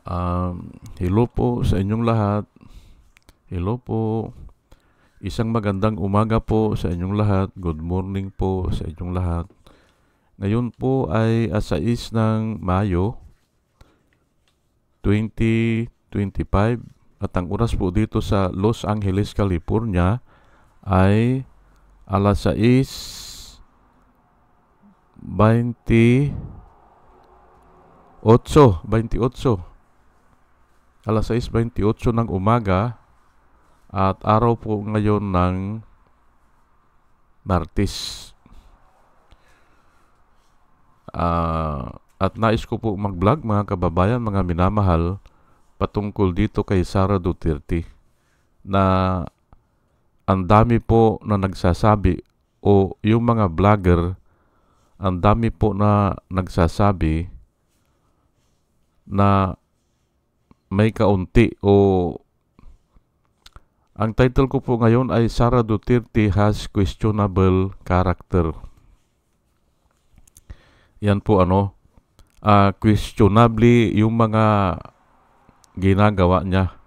Hello po sa inyong lahat. Hello po. Isang magandang umaga po sa inyong lahat. Good morning po sa inyong lahat. Ngayon po ay 6 ng Mayo 2025 at ang oras po dito sa Los Angeles, California ay alas 6:28 alas 6:28 ng umaga at araw po ngayon ng Martes. At nais ko po mag-vlog mga kababayan, mga minamahal, patungkol dito kay Sara Duterte na ang dami po na nagsasabi o yung mga vlogger, ang dami po na nagsasabi na may kaunti o ang title ko po ngayon ay Sara Duterte has questionable character. Yan po questionably yung mga ginagawa niya.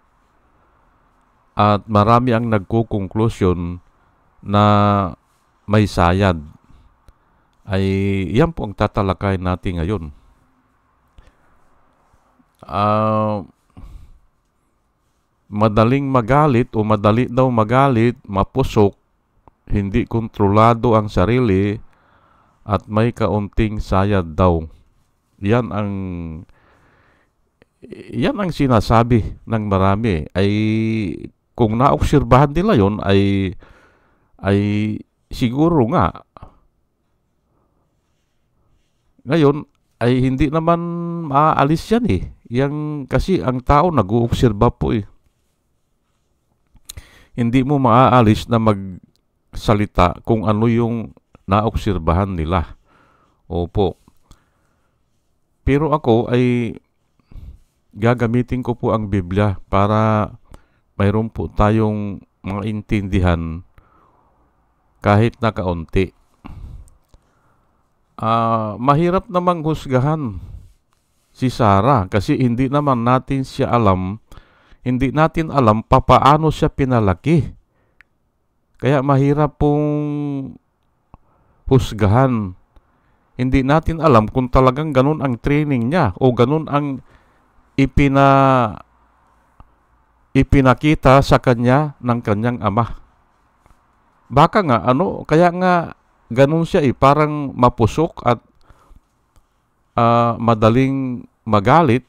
At marami ang nagko-conclusion na may sayad. Ay yan po ang tatalakay natin ngayon. Madaling magalit o madali daw magalit, mapusok, hindi kontrolado ang sarili, at may kaunting sayad daw. Yan ang sinasabi ng marami. Ay kung naobserbahan nila yon ay siguro nga. Ngayon ay hindi naman maaalis yan eh. Kasi ang tao nag-uobserba po eh. Hindi mo maaalis na magsalita kung ano yung naobserbahan nila. Opo. Pero ako ay gagamitin ko po ang Biblia para mayroon po tayong maintindihan kahit na kaunti. Mahirap namang husgahan si Sara kasi hindi naman natin siya alam. Hindi natin alam papaano siya pinalaki. Kaya mahirap pong husgahan. Hindi natin alam kung talagang ganun ang training niya o ganun ang ipinakita sa kanya ng kanyang ama. Baka nga kaya nga ganun siya parang mapusok at madaling magalit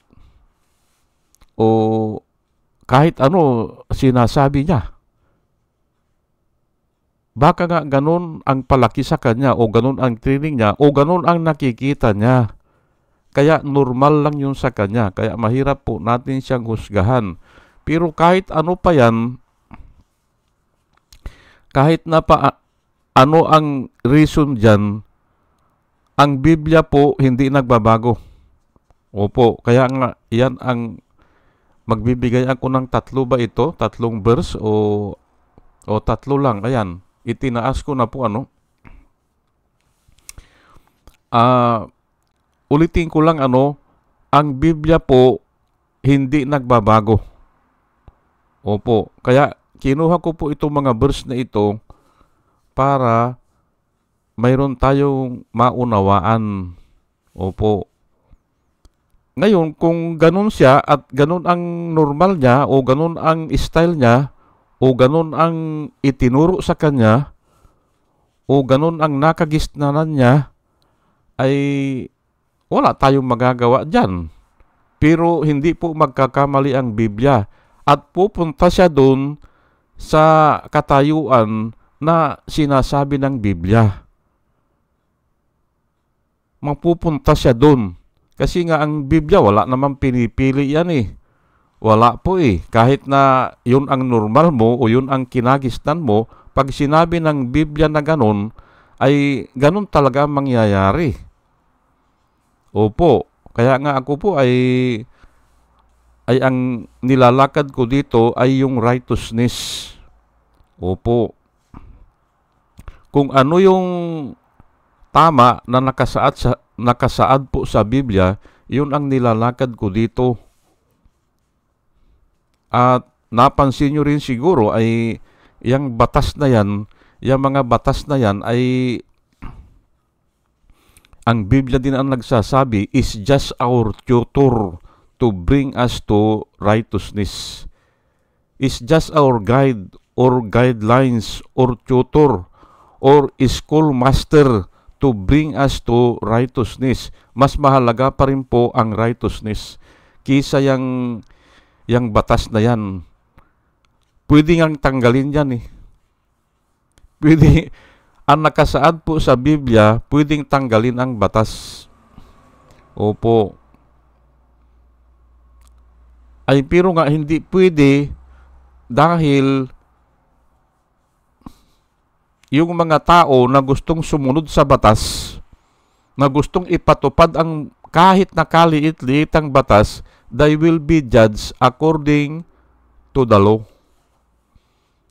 o kahit sinasabi niya. Baka nga ganun ang palaki sa kanya o ganun ang training niya o ganun ang nakikita niya. Kaya normal lang yun sa kanya. Kaya mahirap po natin siyang husgahan. Pero kahit ano pa yan, kahit na pa ang reason dyan, ang Biblia po hindi nagbabago. Opo, kaya nga yan ang magbibigay ako ng 3 ba ito? 3 verse o 3 lang. Ayan, itinaas ko na po ulitin ko lang ang Biblia po hindi nagbabago. Opo, kaya kinuha ko po itong mga verse na ito para mayroon tayong maunawaan. Opo. Ngayon, kung ganun siya at ganun ang normal niya o ganun ang style niya o ganun ang itinuro sa kanya o ganun ang nakagisnanan niya, ay wala tayong magagawa dyan. Pero hindi po magkakamali ang Biblia at pupunta siya doon sa katayuan na sinasabi ng Biblia. Mapupunta siya doon. Kasi nga ang Biblia wala namang pinipili yan eh. Wala po eh. Kahit na yun ang normal mo o yun ang kinagisnan mo, pag sinabi ng Biblia na ganun, ay ganun talaga mangyayari. Opo. Kaya nga ako po ay ang nilalakad ko dito ay yung righteousness. Opo. Kung ano yung tama na nakasaad po sa Biblia, yun ang nilalakad ko dito. At napansin nyo rin siguro ay yung batas na yan, yung mga batas na yan ay ang Biblia din ang nagsasabi is just our tutor to bring us to righteousness. Is just our guide or guidelines or tutor or schoolmaster to bring us to righteousness. Mas mahalaga pa rin po ang righteousness kisa yang batas na yan. Pwede ngang tanggalin yan eh. Pwede, ang nakasaad po sa Biblia, pwedeng tanggalin ang batas. Opo. Ay, pero nga hindi pwede dahil yung mga tao na gustong sumunod sa batas, na gustong ipatupad ang kahit na kaliit-liitang batas, they will be judged according to the law.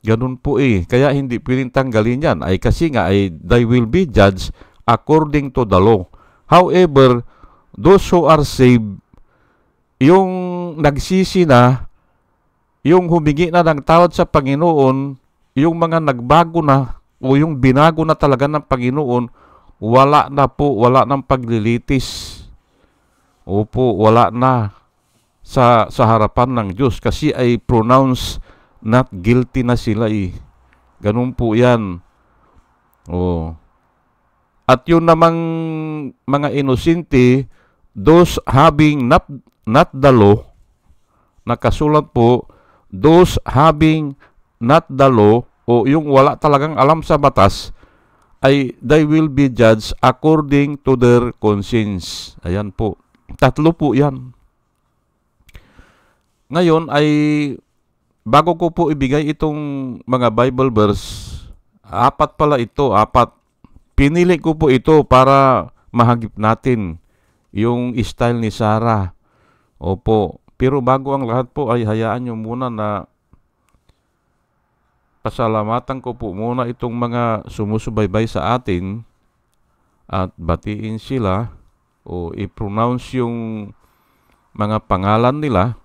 Ganun po eh. Kaya hindi pwedeng tanggalin yan. Ay kasi nga ay they will be judged according to the law. However, those who are saved, yung nagsisi na, yung humingi na ng tawad sa Panginoon, yung mga nagbago na, o yung binago na talaga ng Panginoon, wala na po, wala ng paglilitis. Opo, wala na sa harapan ng Diyos kasi ay pronounced not guilty na sila eh. Ganun po yan. Oh. At yun namang mga inosente, those having not the law, nakasulat po, those having not the law, o yung wala talagang alam sa batas, ay they will be judged according to their conscience. Ayan po. Tatlo po yan. Ngayon ay bago ko po ibigay itong mga Bible verse, apat pala ito, apat. Pinili ko po ito para mahagip natin yung style ni Sarah. Opo. Pero bago ang lahat po ay hayaan nyo muna na pasalamatan ko po muna itong mga sumusubaybay sa atin at batiin sila o i-pronounce yung mga pangalan nila.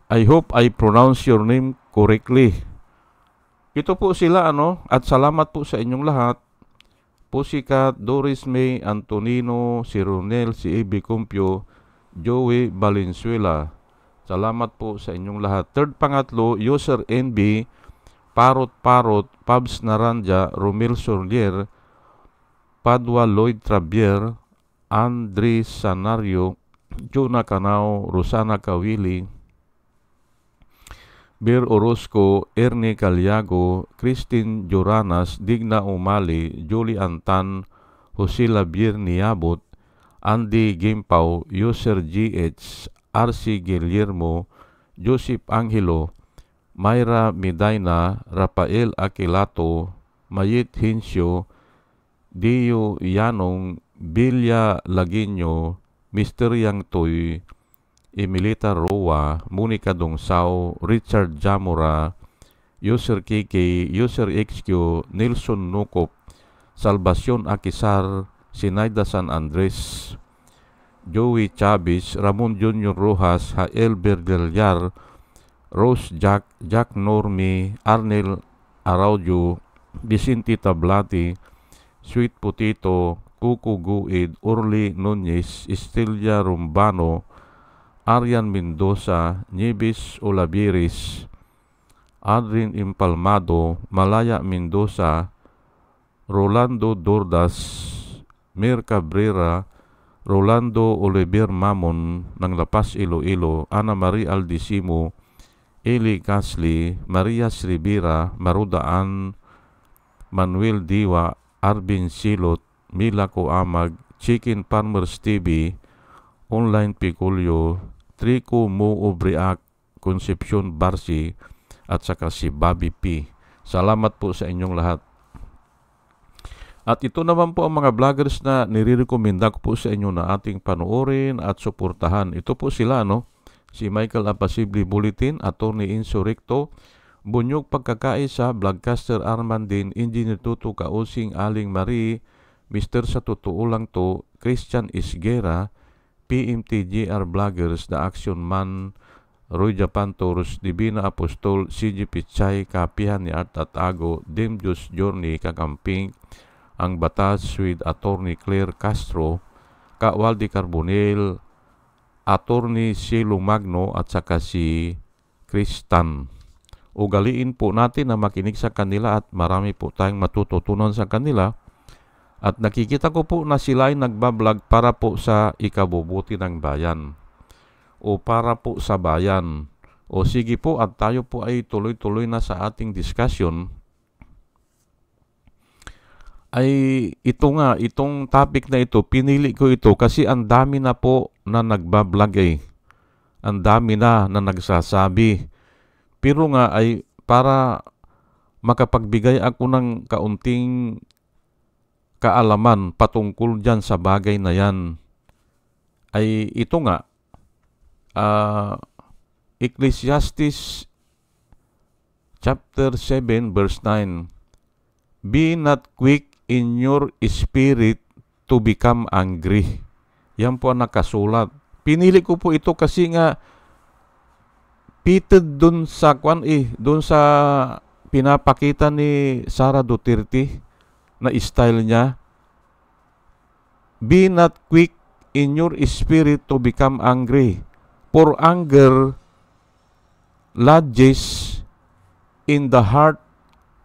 I hope I pronounce your name correctly. Ito po sila at salamat po sa inyong lahat. Pussycat, Doris May, Antonino, si Ronel, si Ebe Compio, Joey Valenzuela. Salamat po sa inyong lahat. Third pangatlo, user NB, Parot, Pabs Naranja, Romel Sorlier, Padua Lloyd Trabier, Andre Sanario, Jona Canao, Rosana Kawili, Bir Orozco, Ernie Caliago, Christine Joranas, Digna Umali, Julie Antan, Jose Labier Niabot, Andy Gimpaw, User GH, RC Guillermo, Joseph Angelo, Myra Medina, Rafael Aquilato, Mayit Hinsyo, Dio Yanong, Bilya Laguinyo, Mr. Yang Toy, Emilita Roa, Monica Dongsao, Richard Jamora, User KK, User XQ, Nelson Nukop, Salvacion Akisar, Sinaida San Andres, Joey Chavez, Ramon Junior Rojas, Hael Berdelyar, Rose Jack Normi, Arnel Araujo, Vicente Tablati, Sweet Potato, Kuku Guid, Orly Nunez, Estelia Rumbano, Arian Mendoza, Nieves Olaviris, Adrin Impalmado, Malaya Mendoza, Rolando Dordas, Mir Cabrera, Rolando Oliver Mamon ng Lapas Iloilo, Ana Marie Aldisimo, Eli Gasly, Maria Rivera, Marudaan, Manuel Diwa, Arvin Silot, Mila Coamag, Chicken Farmers TV, Online Piculio, Trico Mo Obriac, Concepcion Barsi, at saka si Bobby P. Salamat po sa inyong lahat. At ito naman po ang mga vloggers na nire-recommenda ko po sa inyo na ating panoorin at suportahan. Ito po sila, si Michael Apasible Bulletin, Attorney Insurrecto, Bunyog Pagkakaisa, Vlogcaster Armandin, Engineer Tuto Kausing, Aling Marie, Mr. Sa Totoo Lang To, Christian Isguera, PMTGR Vloggers, The Action Man, Roy Japan Taurus, Divina Apostol, CG Pichay, Kapihan ni Art at Ago, Dim Diyos Journey, Kakamping, Ang Batas with Attorney Claire Castro, Waldi Carbonel, Attorney Cielo Magno at saka si Kristan. Ugaliin po natin na makinig sa kanila at marami po tayong matututunan sa kanila. At nakikita ko po na sila ay nagbablog para po sa ikabubuti ng bayan o para po sa bayan. O sige po, at tayo po ay tuloy-tuloy na sa ating discussion. Ay ito nga, itong topic na ito, pinili ko ito kasi ang dami na po na nagbablog eh. Ang dami na nagsasabi. Pero nga ay para makapagbigay ako ng kaunting kaalaman patungkol dyan sa bagay na yan. Ay ito nga, Ecclesiastes chapter 7 verse 9, Be not quick in your spirit to become angry. Yan po ang nakasulat. Pinili ko po ito kasi nga fitted dun sa dun sa pinapakita ni Sara Duterte na style niya. Be not quick in your spirit to become angry, for anger lodges in the heart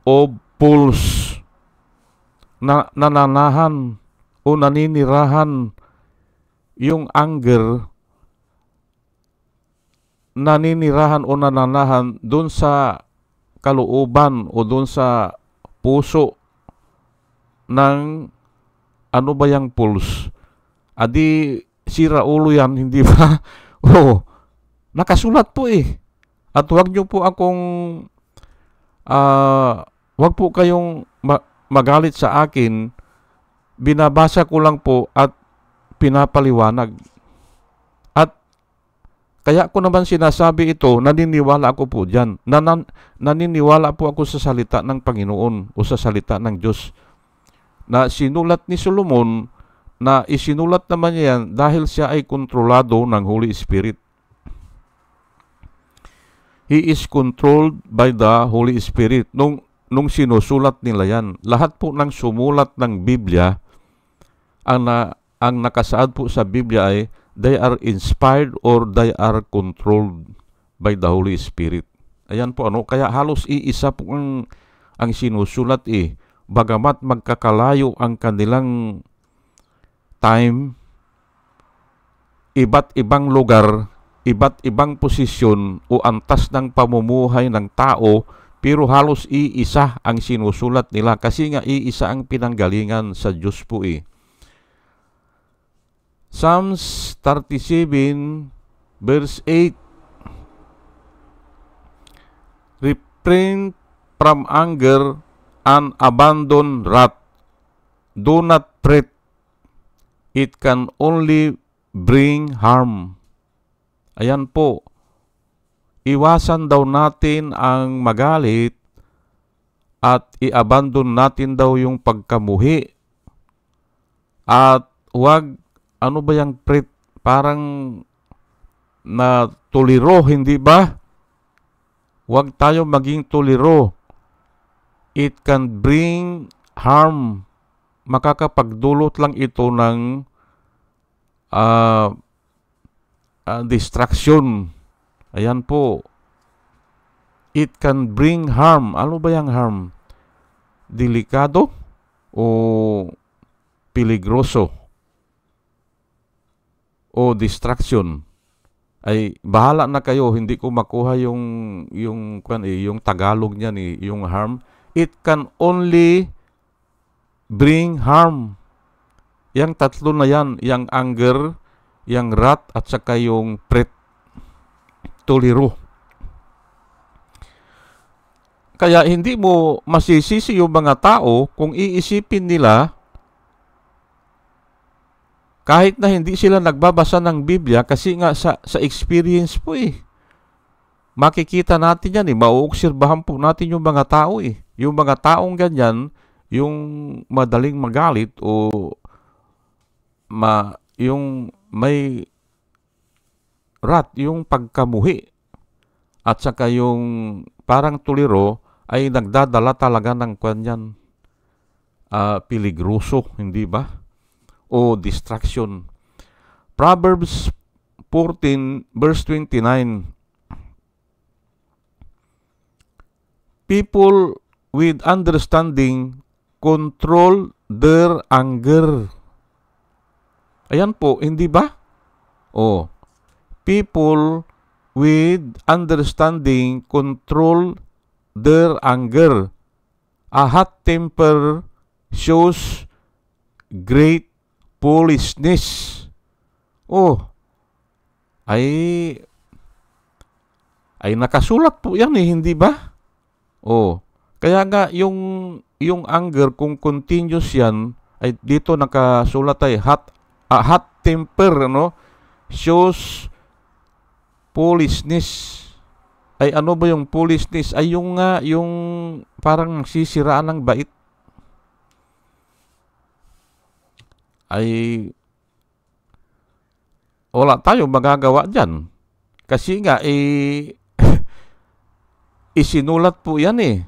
of fools. Nananahan o naninirahan yung anger, naninirahan o nananahan doon sa kalooban o doon sa puso ng ano ba yung pulse? Adi sira ulo yan, hindi ba? Oh, nakasulat po eh. At wag nyo po akong wag po kayong magalit sa akin. Binabasa ko lang po at pinapaliwanag. At kaya ko naman sinasabi ito, naniniwala ako po dyan. Naniniwala po ako sa salita ng Panginoon o sa salita ng Diyos na sinulat ni Solomon, na isinulat naman niya yan dahil siya ay kontrolado ng Holy Spirit. He is controlled by the Holy Spirit. Nung sinusulat nila yan, lahat po ng sumulat ng Biblia, ang nakasaad po sa Biblia ay they are inspired or they are controlled by the Holy Spirit. Ayan po ano, kaya halos iisa po ang sinusulat eh. Bagamat magkakalayo ang kanilang time, iba't ibang lugar, iba't ibang posisyon o antas ng pamumuhay ng tao, pero halos iisa ang sinusulat nila kasi nga iisa ang pinanggalingan sa Diyos po eh. Psalms 37 verse 8, Refrain from anger and abandon wrath. Do not fret. It can only bring harm. Ayan po. Iwasan daw natin ang magalit at i-abandon natin daw yung pagkamuhi. At huwag, ano ba yung fret? Parang na tuliro, hindi ba? Huwag tayo maging tuliro. It can bring harm. Makakapagdulot lang ito ng distraction. Ayan po. It can bring harm. Ano ba yung harm? Delikado o peligroso o distraction? Ay bahala na kayo, hindi ko makuha yung Tagalog niyan eh, yung harm. It can only bring harm. Yang tatlo na yan, yung anger, yung wrath, at saka yung fret, tuliro. Kaya hindi mo masisisi yung mga tao kung iisipin nila, kahit na hindi sila nagbabasa ng Biblia, kasi nga sa experience po eh. Makikita natin yan eh, mauobserbahan po natin yung mga tao eh. Yung mga taong ganyan, yung madaling magalit o yung may wrath, yung pagkamuhi. at saka yung parang tuliro ay nagdadala talaga ng kanyan piligroso, hindi ba? O distraction. Proverbs 14 verse 29. People with understanding control their anger. Ayan po, hindi ba? Oh, people with understanding control their anger. A hot temper shows great foolishness. Oh, ay nakasulat po yan hindi ba? Oh, kaya nga yung anger kung continuous yan ay dito nakasulat ay hot temper shows foolishness. Ay ano ba yung foolishness? Ay yung parang sisiraan ng bait. Ay wala tayo magagawa dyan. Kasi nga isinulat po yan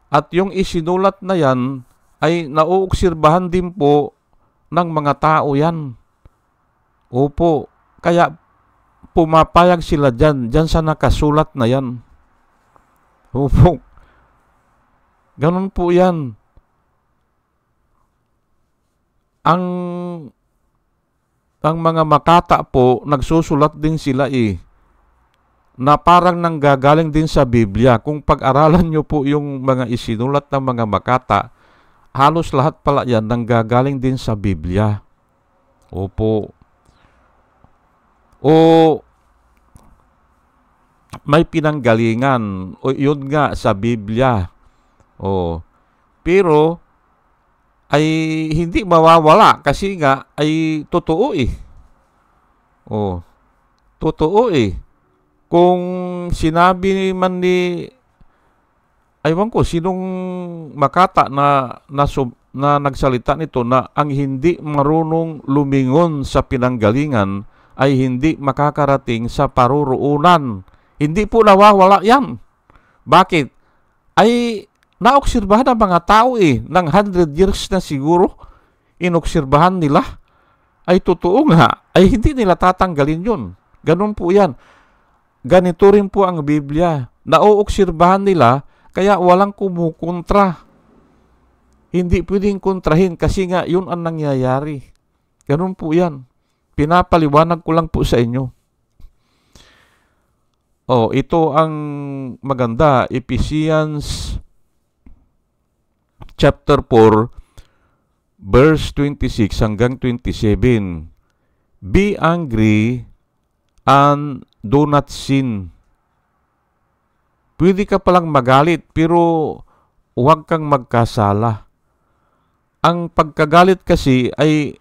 At yung isinulat na yan ay nauobserbahan din po ng mga tao yan. Opo, kaya pumapayag sila dyan sa nakasulat na yan. Opo, ganun po yan. Ang mga makata po, nagsusulat din sila na parang nanggagaling din sa Biblia. Kung pag-aralan nyo po yung mga isinulat ng mga makata, halos lahat pala yan nanggagaling din sa Biblia. Opo. O may pinanggalingan. O yun nga sa Biblia. O, pero ay hindi mawawala kasi nga ay totoo O, totoo Kung sinabi man aywan ko, sinong makata na nagsalita nito na ang hindi marunong lumingon sa pinanggalingan ay hindi makakarating sa paruroonan. Hindi po nawawala yan. Bakit? Ay naobserbahan ng mga tao ng 100 years na siguro, inobserbahan nila. Ay totoo nga, ay hindi nila tatanggalin yun. Ganun po yan. Ganito rin po ang Biblia. Nauobserbahan nila, kaya walang kumukontra. Hindi pwedeng kontrahin kasi nga yun ang nangyayari. Ganun po yan. Pinapaliwanag ko lang po sa inyo. Ito ang maganda. Ephesians chapter 4, verse 26 hanggang 27. Be angry and do not sin. Pwede ka palang magalit, pero huwag kang magkasala. Ang pagkagalit kasi ay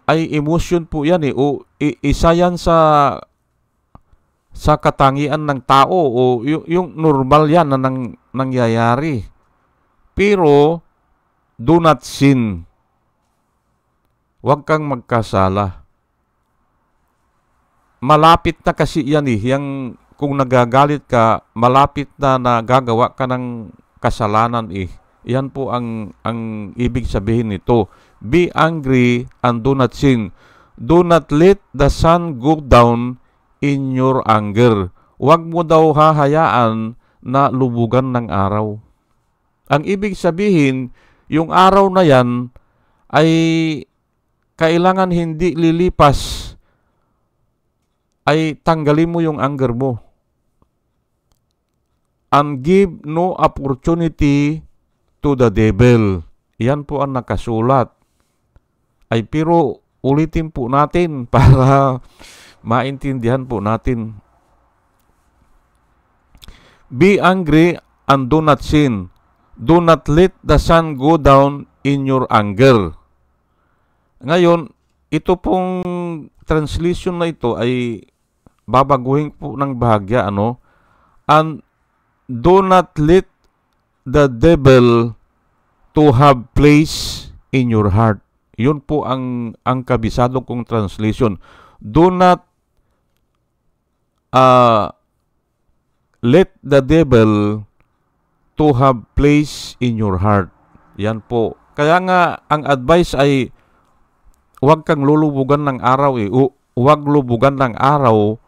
emotion po yan o isa yan sa katangian ng tao o yung normal yan na nangyayari. Pero do not sin. Huwag kang magkasala. Malapit na kasi yan yung kung nagagalit ka, malapit na nagagawa ka ng kasalanan Yan po ang ibig sabihin nito. Be angry and do not sin. Do not let the sun go down in your anger. Huwag mo daw hahayaan na lubugan ng araw. Ang ibig sabihin, yung araw na yan ay kailangan hindi lilipas, ay tanggalin mo yung anger mo. And give no opportunity to the devil. Yan po ang nakasulat. Ay pero ulitin po natin para maintindihan po natin. Be angry and do not sin. Do not let the sun go down in your anger. Ngayon, ito pong translation na ito ay babaguhin po ng bahagya, and do not let the devil to have place in your heart. Yun po ang kabisado kong translation. Do not let the devil to have place in your heart. Yan po. Kaya nga, ang advice ay huwag kang lulubugan ng araw huwag lubugan ng araw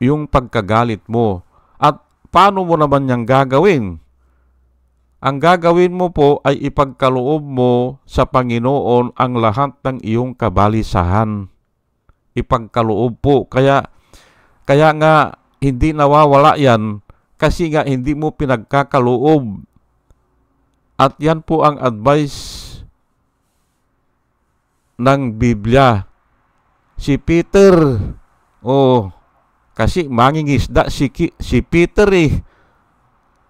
yung pagkagalit mo. At paano mo naman niyang gagawin? Ang gagawin mo po ay ipagkaloob mo sa Panginoon ang lahat ng iyong kabalisahan. Ipagkaloob po. Kaya nga hindi nawawala yan kasi nga hindi mo pinagkakaloob. At yan po ang advice ng Biblia. Si Peter, kasi mangingisda si Peter eh.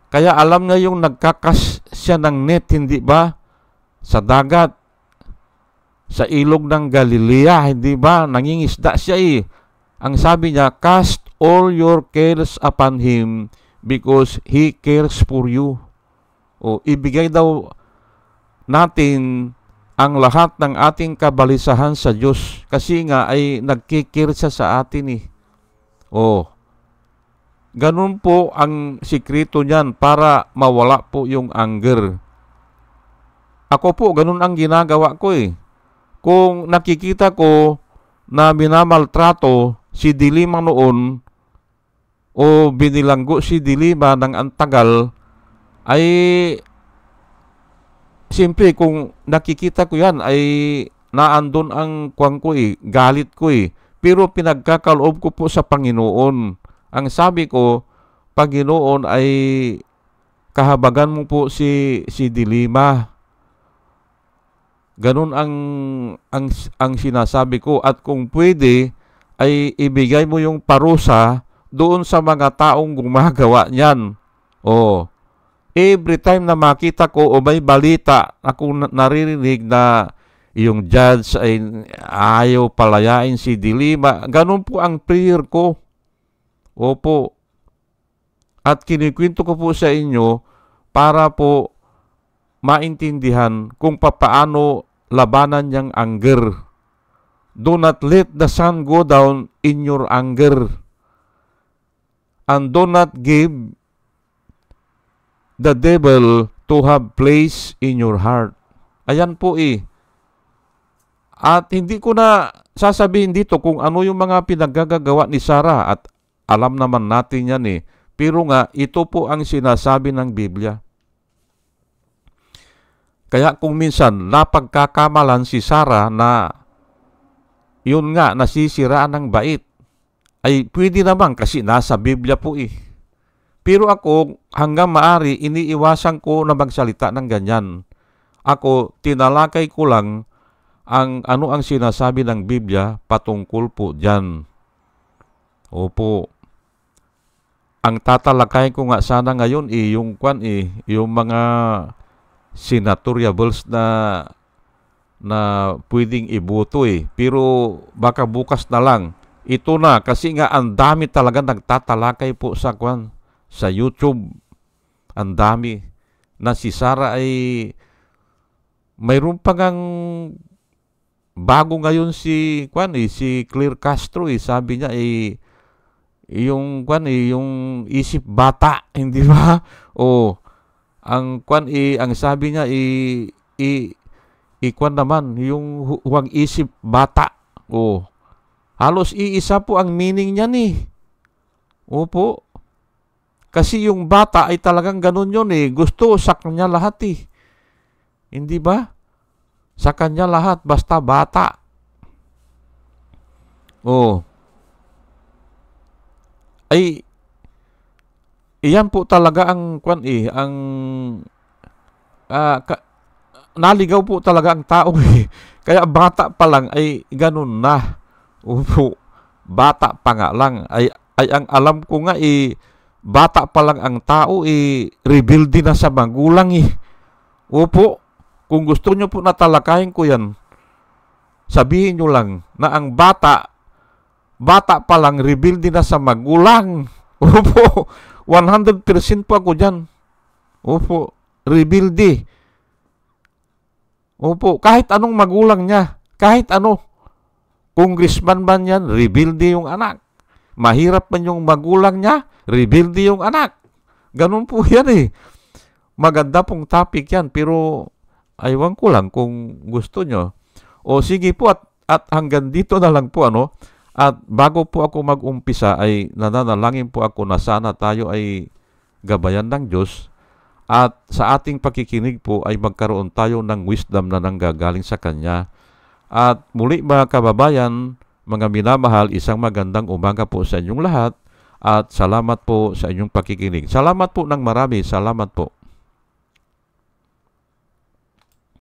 Kaya alam niya yung nagkakas siya ng net, hindi ba? Sa dagat, sa ilog ng Galilea, hindi ba? Nangingisda siya eh. Ang sabi niya, cast all your cares upon Him because He cares for you. Ibigay daw natin ang lahat ng ating kabalisahan sa Diyos kasi nga ay nagkikir siya sa atin eh. Ganun po ang sikreto niyan para mawala po yung anger. Ako po, ganun ang ginagawa ko eh. Kung nakikita ko na minamaltrato si Dilima noon o binilanggo si Dilima ng antagal, ay siyempre kung nakikita ko yan ay naandun ang kuwang ko eh, galit ko eh. Pero pinagkakaloob ko po sa Panginoon. Ang sabi ko, Panginoon ay kahabagan mo po si Dilima. Ganun ang sinasabi ko. At kung pwede, ay ibigay mo yung parusa doon sa mga taong gumagawa niyan. Every time na makita ko o may balita ako naririnig na yung judge ay ayaw palayain si Dilima, ganun po ang prayer ko. Opo. At kinikwento ko po sa inyo para po maintindihan kung papaano labanan niyang anger. Do not let the sun go down in your anger. And do not give the devil to have place in your heart. Ayan po eh. At hindi ko na sasabihin dito kung ano yung mga pinaggagawa ni Sarah at alam naman natin yan eh. Pero nga, ito po ang sinasabi ng Biblia. Kaya kung minsan napagkakamalan si Sarah na yun nga, nasisiraan ng bait, ay pwede naman kasi nasa Biblia po eh. Pero ako, hanggang maari, iniiwasan ko na magsalita ng ganyan. Ako, tinalakay ko lang ang sinasabi ng Biblia patungkol po dyan. Opo. Ang tatalakay ko nga sana ngayon yung mga senatoriables na pwedeng iboto eh. Pero baka bukas na lang. Ito na kasi nga ang dami talaga nagtatalakay po sa YouTube. Ang dami na si Sarah ay mayroon pa ngang bago ngayon si Claire Castro eh. Sabi niya yung isip bata, hindi ba? Ang sabi niya naman yung huwag isip bata. Halos iisa po ang meaning niyan eh. Opo. Kasi yung bata ay talagang ganun yun eh. Gusto sa kanya lahat eh. Hindi ba? Sa kanya lahat, basta bata. Ay, iyan po talaga naligaw po talaga ang tao eh. Kaya bata pa lang ay ganun na. Opo, bata pa nga lang. Ay ang alam ko nga bata pa lang ang tao rebuild na sa magulang eh. Opo, kung gusto nyo po natalakayin ko yan, sabihin nyo lang na ang bata pa lang rebuild na sa magulang. Opo, 100% po ako dyan. Opo, rebuild eh. Opo, kahit anong magulang niya, kahit ano, congressman man yan, rebuild yung anak. Mahirap man yung magulang niya, rebuild yung anak. Ganun po yan eh. Maganda pong topic yan, pero aywan ko lang kung gusto nyo. O sige po, at hanggang dito na lang po, ano. At bago po ako mag-umpisa ay nananalangin po ako na sana tayo ay gabayan ng Diyos at sa ating pakikinig po ay magkaroon tayo ng wisdom na nanggagaling sa Kanya. At muli mga kababayan, mga minamahal, isang magandang umaga po sa inyong lahat at salamat po sa inyong pakikinig. Salamat po ng marami. Salamat po.